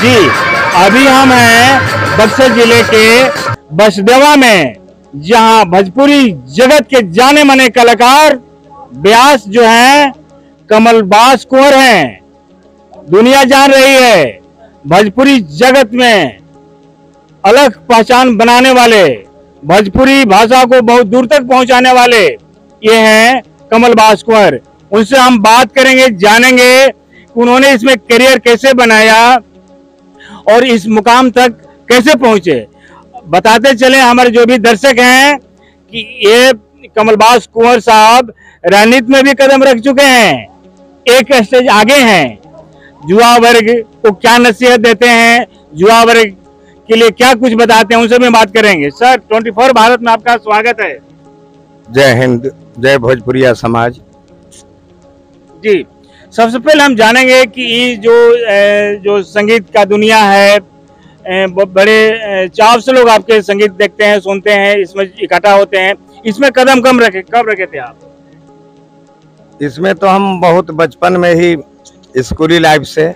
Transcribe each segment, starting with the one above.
जी, अभी हम हैं बक्सर जिले के बसदेवा में, जहां भोजपुरी जगत के जाने माने कलाकार व्यास जो हैं कमलबास कुंवर हैं। दुनिया जान रही है भोजपुरी जगत में अलग पहचान बनाने वाले, भोजपुरी भाषा को बहुत दूर तक पहुंचाने वाले ये हैं कमलबास कुंवर। उनसे हम बात करेंगे, जानेंगे कि उन्होंने इसमें करियर कैसे बनाया और इस मुकाम तक कैसे पहुंचे। बताते चले हमारे जो भी दर्शक हैं कि ये कमलबास कुंवर साहब राजनीति में भी कदम रख चुके हैं, एक स्टेज आगे हैं। युवा वर्ग को क्या नसीहत देते हैं, युवा वर्ग के लिए क्या कुछ बताते हैं, उनसे भी बात करेंगे। सर, 24 भारत में आपका स्वागत है। जय हिंद, जय भोजपुरिया समाज। जी, सबसे पहले हम जानेंगे कि ये जो संगीत का दुनिया है, बड़े चाव से लोग आपके संगीत देखते हैं, सुनते हैं, इसमें इकट्ठा होते हैं। इसमें कदम कब रखे थे आप? इसमें तो हम बहुत बचपन में ही स्कूली लाइफ से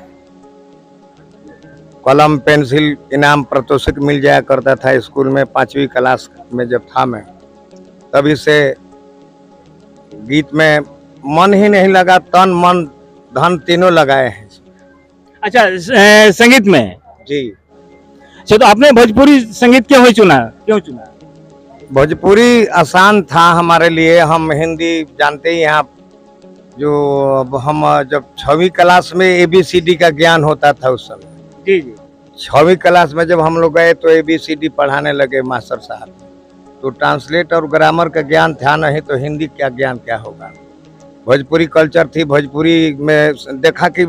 कलम पेंसिल इनाम प्रतोषिक मिल जाया करता था स्कूल में। 5वीं क्लास में जब था मैं, तभी से गीत में मन ही नहीं लगा, तन मन धन तीनों लगाए हैं। अच्छा, संगीत में जी। अच्छा, तो आपने भोजपुरी संगीत क्यों चुना? भोजपुरी आसान था हमारे लिए। हम हिंदी जानते ही यहाँ, जो हम जब 6वीं क्लास में ABCD का ज्ञान होता था उस समय। जी जी। 6वीं क्लास में जब हम लोग गए तो ABCD पढ़ाने लगे मास्टर साहब। तो ट्रांसलेट और ग्रामर का ज्ञान था नहीं, तो हिंदी क्या ज्ञान क्या होगा। भोजपुरी कल्चर थी, भोजपुरी में देखा कि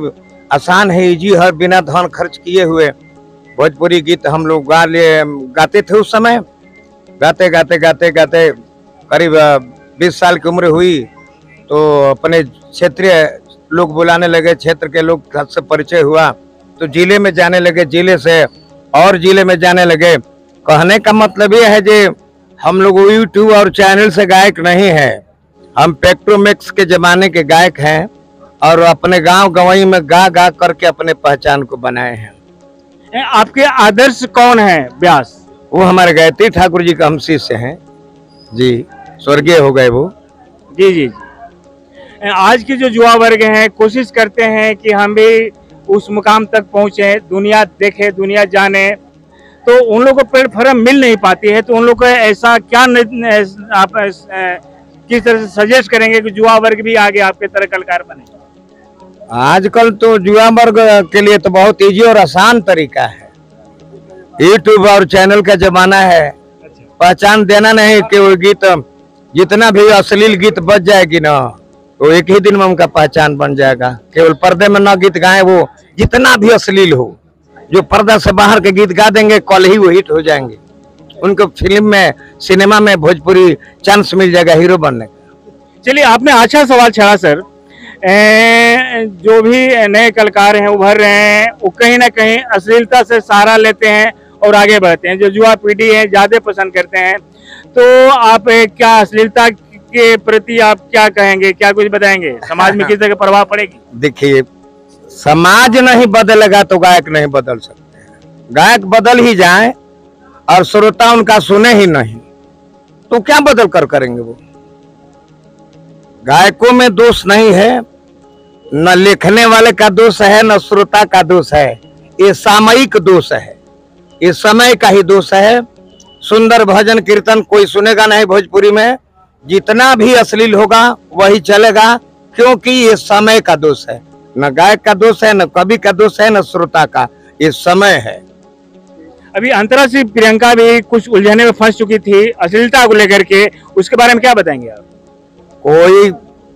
आसान है, इजी है, बिना धन खर्च किए हुए भोजपुरी गीत हम लोग गाते थे उस समय। गाते गाते गाते गाते करीब 20 साल की उम्र हुई तो अपने क्षेत्रीय लोग बुलाने लगे, क्षेत्र के लोग से परिचय हुआ तो जिले में जाने लगे, जिले से और जिले में जाने लगे। कहने का मतलब ये है कि हम लोग YouTube और चैनल से गायक नहीं है, हम पेट्रोमैक्स के जमाने के गायक हैं और अपने गांव गंवई में गा गा करके अपने पहचान को बनाए हैं। आपके आदर्श कौन है व्यास? वो हमारे गायत्री ठाकुर जी का हम शिष्य हैं जी, स्वर्गीय हो गए वो। जी जी। आज के जो युवा वर्ग हैं कोशिश करते हैं कि हम भी उस मुकाम तक पहुंचे, दुनिया देखे, दुनिया जाने, तो उन लोगों को प्लेटफॉर्म मिल नहीं पाती है। तो उन लोग को ऐसा क्या आप किस तरह से सजेस्ट करेंगे कि युवा वर्ग भी आगे आपके तरह कलाकार बने? आजकल तो युवा वर्ग के लिए तो बहुत इजी और आसान तरीका है। YouTube और चैनल का जमाना है। पहचान देना नहीं कि वो गीत जितना भी अश्लील गीत बज जाएगी ना, तो एक ही दिन में उनका पहचान बन जाएगा। केवल पर्दे में ना गीत गाएं, वो जितना भी अश्लील हो, जो पर्दा से बाहर के गीत गा देंगे कल ही वो हिट हो जाएंगे। उनको फिल्म में, सिनेमा में भोजपुरी चांस मिल जाएगा हीरो बनने का। चलिए, आपने अच्छा सवाल छेड़ा सर। जो भी नए कलाकार हैं, उभर रहे हैं, वो कहीं ना कहीं अश्लीलता से सहारा लेते हैं और आगे बढ़ते हैं। जो युवा पीढ़ी है ज्यादा पसंद करते हैं, तो आप क्या अश्लीलता के प्रति आप क्या कहेंगे, क्या कुछ बताएंगे? समाज में किस तरह का प्रभाव पड़ेगी? देखिए, समाज नहीं बदलेगा तो गायक नहीं बदल सकते हैं। गायक बदल ही जाए और श्रोता उनका सुने ही नहीं, तो क्या बदल कर करेंगे वो। गायकों में दोष नहीं है, न लिखने वाले का दोष है, न श्रोता का दोष है। ये सामयिक दोष है, ये समय का ही दोष है। सुंदर भजन कीर्तन कोई सुनेगा नहीं भोजपुरी में, जितना भी अश्लील होगा वही चलेगा, क्योंकि ये समय का दोष है। न गायक का दोष है, न कवि का दोष है, न श्रोता का, ये समय है। अभी अंतर्राष्ट्रीय प्रियंका भी कुछ उलझने में फंस चुकी थी अश्लीलता को लेकर के, उसके बारे में क्या बताएंगे आप? कोई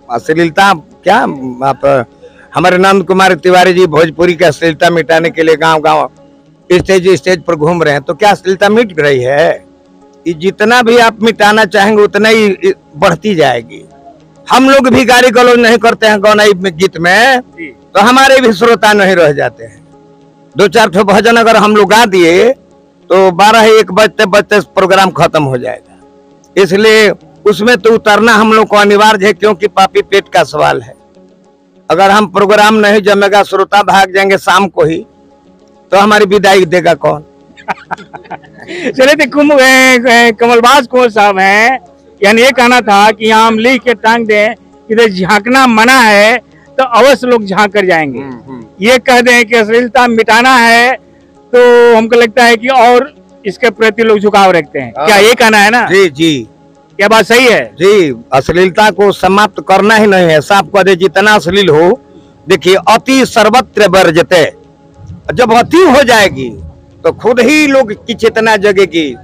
अश्लीलता क्या, आप हमारे नंद कुमार तिवारी जी भोजपुरी की अश्लीलता मिटाने के लिए गांव गांव स्टेज पर घूम रहे हैं, तो क्या अश्लीलता मिट रही है? ये जितना भी आप मिटाना चाहेंगे उतना ही बढ़ती जाएगी। हम लोग भी गाली गलौज नहीं करते हैं गौनाई में, गीत में, तो हमारे भी श्रोता नहीं रह जाते हैं। 2-4 ठो भजन अगर हम लोग गा दिए तो 12-1 बजते बजते प्रोग्राम खत्म हो जाएगा। इसलिए उसमें तो उतरना हम लोग को अनिवार्य है, क्योंकि पापी पेट का सवाल है। अगर हम प्रोग्राम नहीं जमेगा, श्रोता भाग जाएंगे शाम को ही, तो हमारी विदाई देगा कौन? चले थे कमलबाज कौर साहब हैं, यानी ये कहना था कि यहाँ हम लिख के टांग दें इधर झांकना मना है तो अवश्य लोग झांक कर जाएंगे। ये कह दें कि अश्लीलता मिटाना है तो हमको लगता है कि और इसके प्रति लोग झुकाव रखते हैं। क्या ये कहना है ना? जी जी, क्या बात सही है? जी, अश्लीलता को समाप्त करना ही नहीं है। साफ कह दे जितना अश्लील हो, देखिए अति सर्वत्र वर्जते, जब अति हो जाएगी तो खुद ही लोग की चेतना जगेगी,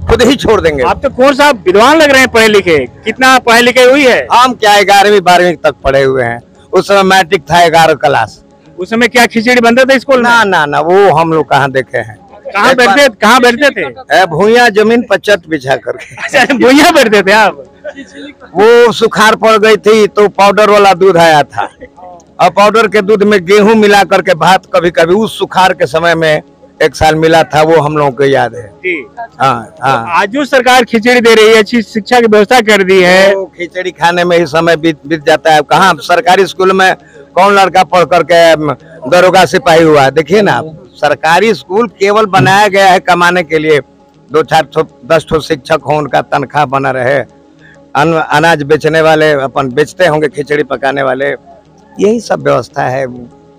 खुद ही छोड़ देंगे। आप तो कौन सा विद्वान लग रहे हैं, पढ़े लिखे, कितना पढ़े लिखे हुई है? हम क्या 11वीं 12वीं तक पढ़े हुए हैं। उस समय मैट्रिक था 11 क्लास। उस समय क्या खिचड़ी बनता था स्कूल में? ना वो हम लोग कहाँ देखे हैं। कहाँ बैठते थे? भूया जमीन पर चट बिछा करके। अच्छा, भूया बैठते थे आप? वो सुखाड़ पड़ गई थी तो पाउडर वाला दूध आया था, और पाउडर के दूध में गेहूं मिला करके भात कभी कभी उस सुखाड़ के समय में 1 साल मिला था, वो हम लोगों को याद है। हाँ। आज जो सरकार खिचड़ी दे रही है, अच्छी शिक्षा की व्यवस्था कर दी है, तो खिचड़ी खाने में ही समय बीत जाता है। कहाँ सरकारी स्कूल में कौन लड़का पढ़ करके दरोगा सिपाही हुआ? देखिए ना, सरकारी स्कूल केवल बनाया गया है कमाने के लिए। 2-4-10 शिक्षक हो, उनका तनख्वाह बना रहे, अनाज बेचने वाले अपन बेचते होंगे, खिचड़ी पकाने वाले, यही सब व्यवस्था है।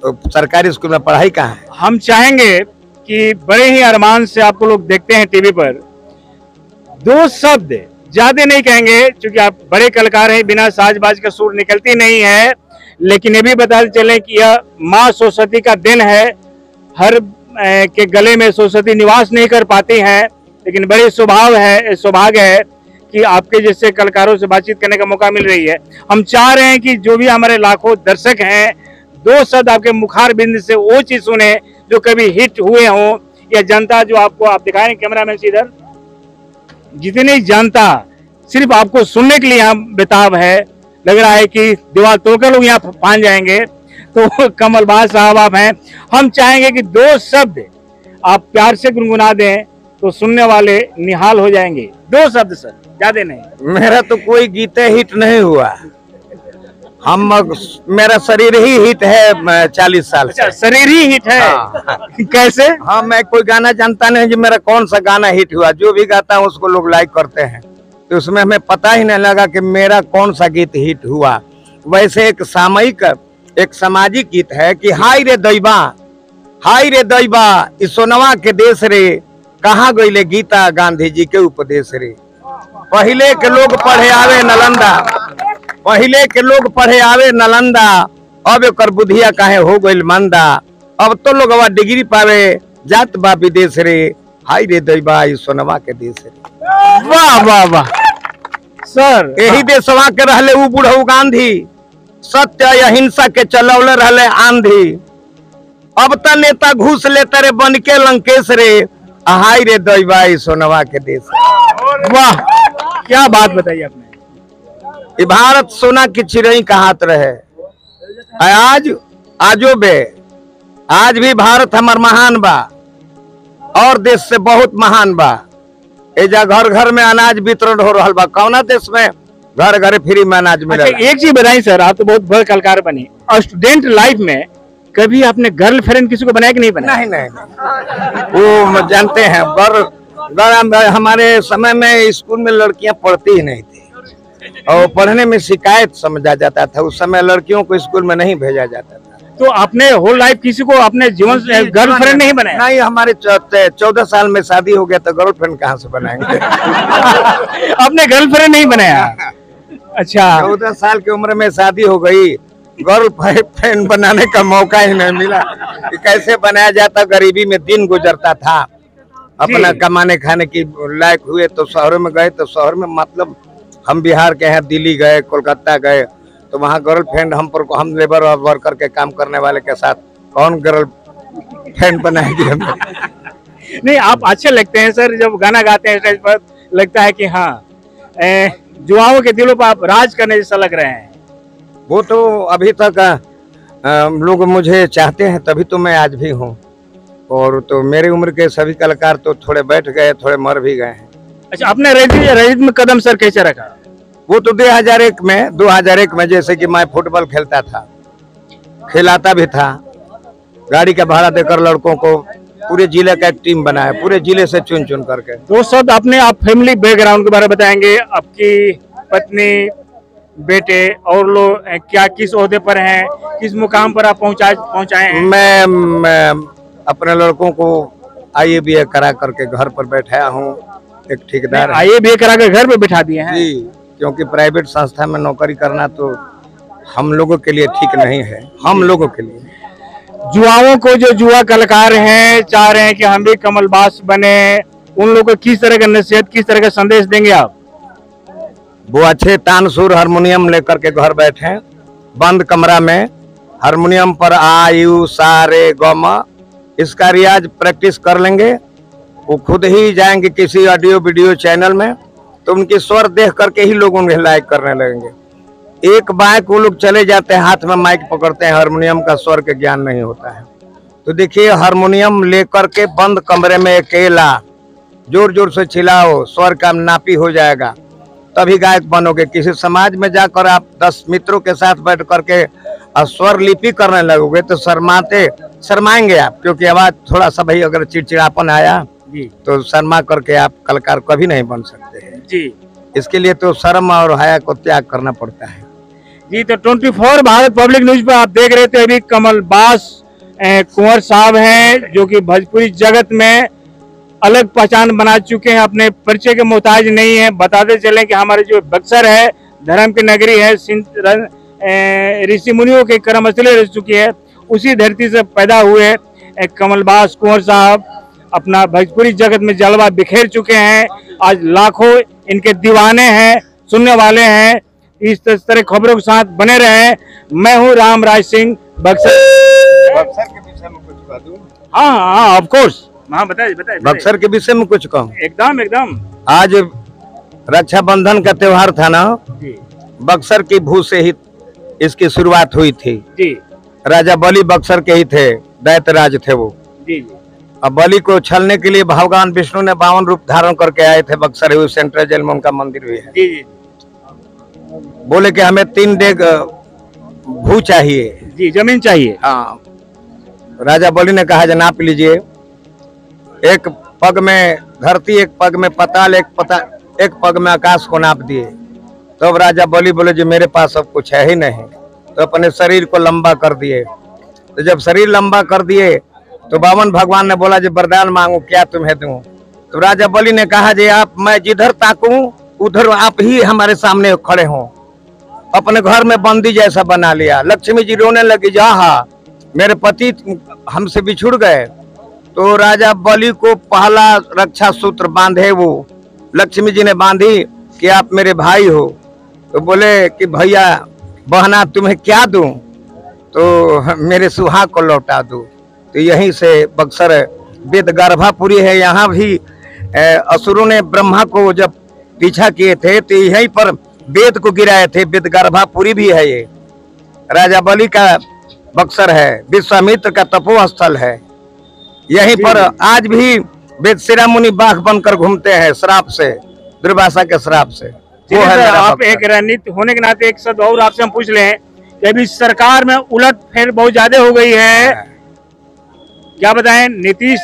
तो सरकारी स्कूल में पढ़ाई कहाँ है? हम चाहेंगे कि बड़े ही अरमान से आपको लोग देखते हैं टीवी पर, 2 शब्द ज्यादा नहीं कहेंगे क्योंकि आप बड़े कलाकार हैं, बिना साजबाज का सुर निकलती नहीं है, लेकिन ये भी बताते चले कि यह माँ सरस्वती का दिन है। हर के गले में सरस्वती निवास नहीं कर पाती हैं, लेकिन बड़ी सौभाग्य है कि आपके जैसे कलाकारों से बातचीत करने का मौका मिल रही है। हम चाह रहे हैं कि जो भी हमारे लाखों दर्शक हैं, 2 शब्द आपके मुखार बिंद से वो चीज सुने जो कभी हिट हुए हों, या जनता जो आपको, आप दिखाएं कैमरामैन से इधर, जितनी जनता सिर्फ आपको सुनने के लिए यहाँ बेताब है। लग रहा है कि दीवार तोड़कर लोग यहाँ फान जाएंगे। तो कमलबाज साहब आप हैं, हम चाहेंगे कि 2 शब्द आप प्यार से गुनगुना दें तो सुनने वाले निहाल हो जाएंगे। 2 शब्द सर, ज्यादा नहीं। मेरा तो कोई गीते हिट नहीं हुआ, मेरा शरीर ही हिट है 40 साल से। शरीर ही हिट है? हाँ। कैसे? हाँ, मैं कोई गाना जानता नहीं जी मेरा कौन सा गाना हिट हुआ। जो भी गाता हूँ उसको लोग लाइक करते हैं, तो उसमें हमें पता ही नहीं लगा कि मेरा कौन सा गीत हिट हुआ। वैसे एक सामयिक, एक सामाजिक गीत है कि हाय रे दैबा इस सोनवा के देश रे, कहाँ गईले गीता गांधी जी के उपदेश रे। पहले के लोग पढ़े आवे नालंदा, अब एकर बुधिया काहे हो गईल मंदा। अब तो लोग डिग्री पावे जात बा विदेश रे, हाय रे दैबा इस सोनवा के देश रे। वाह वाह वाह सर, यही देशवा के रहले उ बुढ़ऊ गांधी, सत्य अहिंसा के चलौले रहले आंधी। अब त नेता घूस लेते रे बन के लंकेश रे, हाय रे दैबा इस सोनवा के देश। वाह, क्या बात बताई आपने। भारत सोना की चिड़ई कहात रहे, आज भी भारत हमार महान बा और देश से बहुत महान बा। एजा घर घर में अनाज वितरण हो रहा बा। कौना देश में घर घर फ्री में अनाज मिले? अच्छा, एक चीज बताइए सर, आप तो बहुत बड़े कलाकार बने, और स्टूडेंट लाइफ में कभी आपने गर्लफ्रेंड किसी को बनाया कि नहीं बनाया? नहीं, वो जानते हैं, हमारे समय में स्कूल में लड़कियां पढ़ती ही नहीं थी और पढ़ने में शिकायत समझा जाता था। उस समय लड़कियों को स्कूल में नहीं भेजा जाता था। तो आपने होल लाइफ किसी को अपने जीवन से गर्लफ्रेंड नहीं बनाया? नहीं, हमारे 14 साल में शादी हो गया तो गर्लफ्रेंड कहाँ से बनाएंगे? आपने गर्लफ्रेंड नहीं बनाया? अच्छा, 14 साल की उम्र में शादी हो गई, गर्लफ्रेंड बनाने का मौका ही नहीं मिला कि कैसे बनाया जाता। गरीबी में दिन गुजरता था, अपना कमाने खाने की लायक हुए तो शहरों में गए। तो शहर में मतलब हम बिहार के हैं, दिल्ली गए, कोलकाता गए, तो वहाँ गर्लफ्रेंड हम लेबर और वर्कर के काम करने वाले के साथ कौन गर्लफ्रेंड बनाएगी हमें? नहीं, आप अच्छे लगते हैं सर, जब गाना गाते हैं स्टेज पर लगता है कि हाँ युवाओं के दिलों पर आप राज करने जैसा लग रहे हैं। वो तो अभी तक लोग मुझे चाहते हैं, तभी तो मैं आज भी हूँ। और तो मेरी उम्र के सभी कलाकार तो थोड़े बैठ गए, थोड़े मर भी गए हैं। अच्छा, आपने राजनीति में कदम सर कैसे रखा? वो तो 2001 में जैसे कि मैं फुटबॉल खेलता था, खिलाता भी था, गाड़ी का भाड़ा देकर लड़कों को पूरे जिले का एक टीम बनाया, पूरे जिले से चुन चुन करके। तो सब अपने आप फैमिली बैकग्राउंड के बारे में बताएंगे, आपकी पत्नी, बेटे और लोग क्या किस ओहदे पर हैं, किस मुकाम पर आप पहुंचाए हैं? मैं अपने लड़कों को IABA करा करके घर पर बैठाया हूँ। एक ठेकेदार IABA करा कर घर पे बिठा दिए हैं जी, क्योंकि प्राइवेट संस्था में नौकरी करना तो हम लोगों के लिए ठीक नहीं है। हम लोगों के लिए युवाओं को, जो युवा कलाकार हैं, चाह रहे हैं कि हम भी कमलबास बने, उन लोगों को किस तरह का नसीहत, किस तरह का संदेश देंगे आप? वो अच्छे तानसुर हारमोनियम लेकर के घर बैठे, बंद कमरा में हारमोनियम पर आ यू सा रे ग म इसका रियाज प्रैक्टिस कर लेंगे। वो खुद ही जाएंगे किसी ऑडियो वीडियो चैनल में, तो उनके स्वर देख करके ही लोग उन्हें लाइक करने लगेंगे। एक बाइक वो लोग चले जाते हैं, हाथ में माइक पकड़ते हैं, हारमोनियम का स्वर के ज्ञान नहीं होता है। तो देखिए, हारमोनियम लेकर के बंद कमरे में अकेला जोर जोर से चिल्लाओ, स्वर का नापी हो जाएगा, तभी गायक बनोगे। किसी समाज में जाकर आप 10 मित्रों के साथ बैठ करके स्वर लिपि करने लगोगे तो शर्माएंगे आप, क्योंकि आवाज थोड़ा सा भाई अगर चिड़चिड़ापन आया जी तो शर्मा करके आप कलाकार कभी नहीं बन सकते हैं जी। इसके लिए तो शर्म और हया को त्याग करना पड़ता है जी। तो 24 भारत पब्लिक न्यूज पर आप देख रहे थे, अभी कमलबास कुंवर साहब हैं, जो कि भोजपुरी जगत में अलग पहचान बना चुके हैं, अपने परिचय के मोहताज नहीं है। बताते चले कि हमारे जो बक्सर है, धर्म की नगरी है, ऋषि मुनियों के कर्मस्थली रह चुकी है, उसी धरती से पैदा हुए कमलबास कुंवर साहब अपना भोजपुरी जगत में जलवा बिखेर चुके हैं। आज लाखों इनके दीवाने हैं, सुनने वाले हैं। इस तरह खबरों के साथ बने रहे। मैं हूं रामराज सिंह, बक्सर के विषय में कुछ कह दूं? हाँ, ऑफ कोर्स। हाँ, बताइए। बक्सर के विषय में कुछ कहूँ? एकदम। आज रक्षाबंधन का त्योहार था ना जी। बक्सर की भू से ही इसकी शुरुआत हुई थी जी। राजा बलि बक्सर के ही थे, दैत्यराज थे वो जी। अब बलि को छलने के लिए भगवान विष्णु ने 52 रूप धारण करके आए थे बक्सर हुई सेंट्रल जेल में उनका मंदिर भी है। जी। बोले कि हमें 3 डेग भू चाहिए जी, जमीन चाहिए। हाँ, राजा बलि ने कहा नाप लीजिए, एक पग में धरती, एक पग में पताल, एक पग में आकाश को नाप दिए। तो अब राजा बलि बोले जी मेरे पास अब कुछ है ही नहीं, तो अपने शरीर को लंबा कर दिए। तो जब शरीर लंबा कर दिए तो बावन भगवान ने बोला जी वरदान मांगू, क्या तुम्हें दूं? तो राजा बलि ने कहा जी मैं जिधर ताकूं उधर आप ही हमारे सामने खड़े हों। अपने घर में बंदी जैसा बना लिया। लक्ष्मी जी रोने लगी, हाँ मेरे पति हमसे बिछुड़ गए। तो राजा बलि को पहला रक्षा सूत्र बांधे वो लक्ष्मी जी ने बांधी कि आप मेरे भाई हो। तो बोले कि भैया बहना तुम्हें क्या दूं? तो मेरे सुहाग को लौटा दूं। तो यहीं से बक्सर वेदगर्भापुरी है। यहाँ भी असुरों ने ब्रह्मा को जब पीछा किए थे तो यहीं पर वेद को गिराए थे। वेदगर्भापुरी भी है ये, राजा बलि का बक्सर है, विश्वामित्र का तपोस्थल है। यहीं पर आज भी वेदशिरा मुनि बाघ बनकर घूमते हैं श्राप से, दुर्वासा के श्राप से। वो है आप एक रणनीति होने के नाते एक शब्द और आपसे हम पूछ लें कि अभी सरकार में उलट फेर बहुत ज्यादा हो गई है, क्या बताएं? नीतीश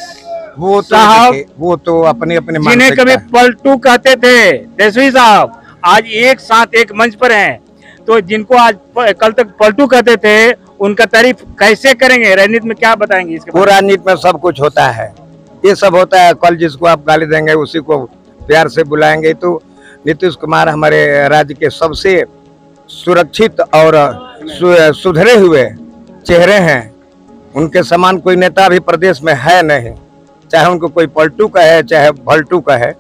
साहब वो तो अपने जिन्हें कभी पलटू कहते थे, तेजस्वी साहब आज एक साथ एक मंच पर हैं। तो जिनको आज कल तक पलटू कहते थे उनका तारीफ कैसे करेंगे? राजनीति में क्या बताएंगे इसके? वो राजनीति में सब कुछ होता है, ये सब होता है। कल जिसको आप गाली देंगे उसी को प्यार से बुलाएंगे। तो नीतीश कुमार हमारे राज्य के सबसे सुरक्षित और सुधरे हुए चेहरे हैं। उनके समान कोई नेता भी प्रदेश में है नहीं, चाहे उनको कोई पलटू का है चाहे भल्टू का है।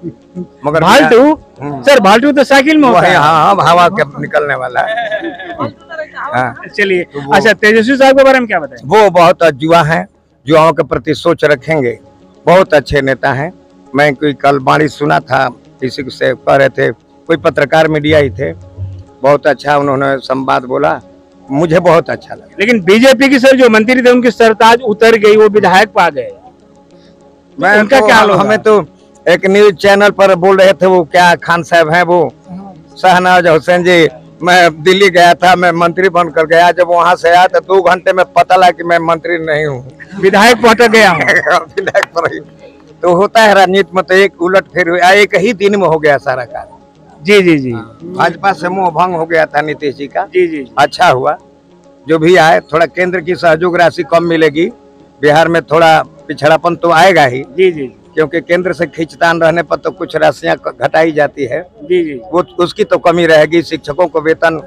मगर भाल्टू सर, भाल्टू तो साइकिल में होता है। हाँ, हवा के निकलने वाला है। चलिए, अच्छा तेजस्वी साहब के बारे में क्या बताएं? वो बहुत युवा हैं, युवाओं के प्रति सोच रखेंगे, बहुत अच्छे नेता हैं। मैं कोई कल वाणी सुना था, किसी से कह रहे थे, कोई पत्रकार मीडिया ही थे, बहुत अच्छा उन्होंने संवाद बोला, मुझे बहुत अच्छा लगा। लेकिन बीजेपी की सर जो मंत्री थे उनकी सरताज उतर गई, वो विधायक पा गए। मैं उनका क्या हाल? हमें तो एक न्यूज चैनल पर बोल रहे थे, वो क्या खान साहब हैं, वो शहनाज हुसैन जी मैं दिल्ली गया था, मैं मंत्री बनकर गया। जब वहां से आया तो 2 घंटे में पता लगा कि मैं मंत्री नहीं हूँ, विधायक पहुंच गया हूँ। विधायक पर ही तो होता है राजनीति में, तो एक उलट फिर हुआ, एक ही दिन में हो गया सारा कार्य। जी जी जी। भाजपा से मोह भंग हो गया था नीतीश जी का। जी जी। अच्छा हुआ जो भी आए। थोड़ा केंद्र की सहयोग राशि कम मिलेगी, बिहार में थोड़ा पिछड़ापन तो आएगा ही। जी जी। क्योंकि केंद्र से खींचतान रहने पर तो कुछ राशियां घटाई जाती है। जी जी। वो उसकी तो कमी रहेगी। शिक्षकों को वेतन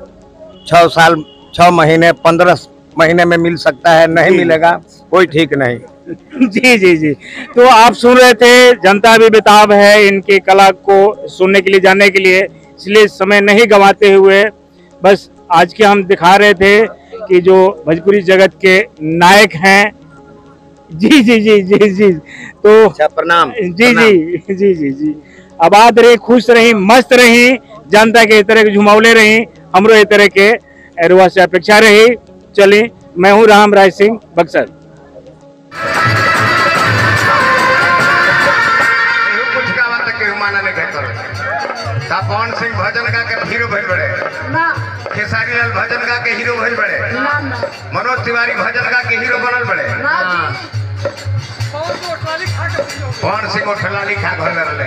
6 साल 6 महीने 15 महीने में मिल सकता है, नहीं मिलेगा कोई ठीक नहीं। जी जी जी। तो आप सुन रहे थे, जनता भी बेताब है इनकी कला को सुनने के लिए, जानने के लिए, इसलिए समय नहीं गंवाते हुए बस आज के हम दिखा रहे थे कि जो भोजपुरी जगत के नायक हैं। जी जी जी जी जी। तो अच्छा, प्रणाम। जी जी जी जी जी। आबाद रही, खुश रही, मस्त रही, जनता के तरह के झुमावले रही, हमरो इस तरह के रुआ से अपेक्षा रही। चलिए, मैं हूँ राम राय सिंह बक्सर। पवन सिंह भजन गा के हीरो भइल बड़े, खेसारी लाल भजन गा के हीरो भइल बड़े, मनोज तिवारी भजन गा के हीरो बनल बड़े। पवन सिंह उठलाली खा घर रहले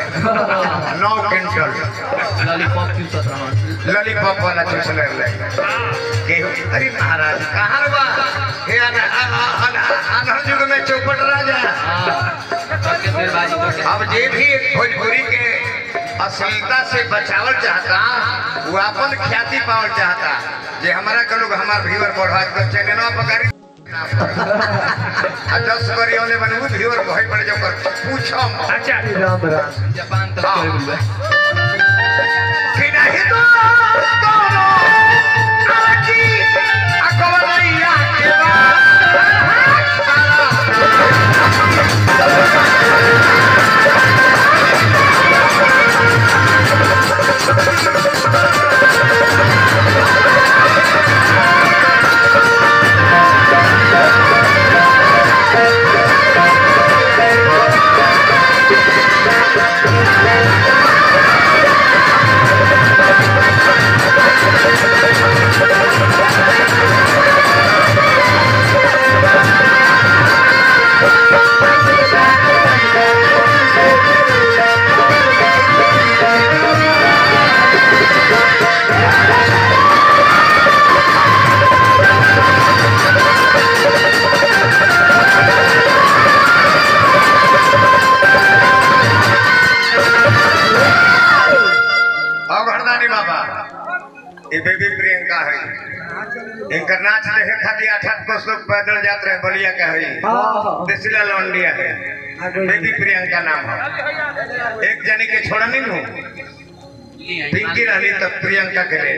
9 क्विंटल लॉलीपॉप वाला चूस ले के। अरे महाराज कहां बा हे अनहर युग में चौपट राजा। अब जे भी भोजपुरी के अश्लीलता से बचावल चाहता, वो अपन ख्याति पावल चाहता, जे हमारा के लोग हमार व्यूअर बढ़ा के चैनलवा पकड़ी 10 करी वाले बनू व्यूअर बहुत बड़े जो कर पूछो। अच्छा राम राम जापान तक चल गए कि नहीं तो आकी अकबरैया के बेबी प्रियंका है। इनका नाच देखे खातिर 8-8 कोस लोग पैदल जाते रहे, बलिया का है, देसिला लौंडिया है, बेबी प्रियंका नाम है। एक जनी के छोड़ा नहीं हूँ, पिंकी रही तब प्रियंका के ले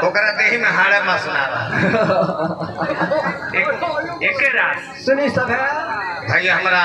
ओकरा देही में हाड़ा मसना एक रात सुनी सब है भाई हमारा।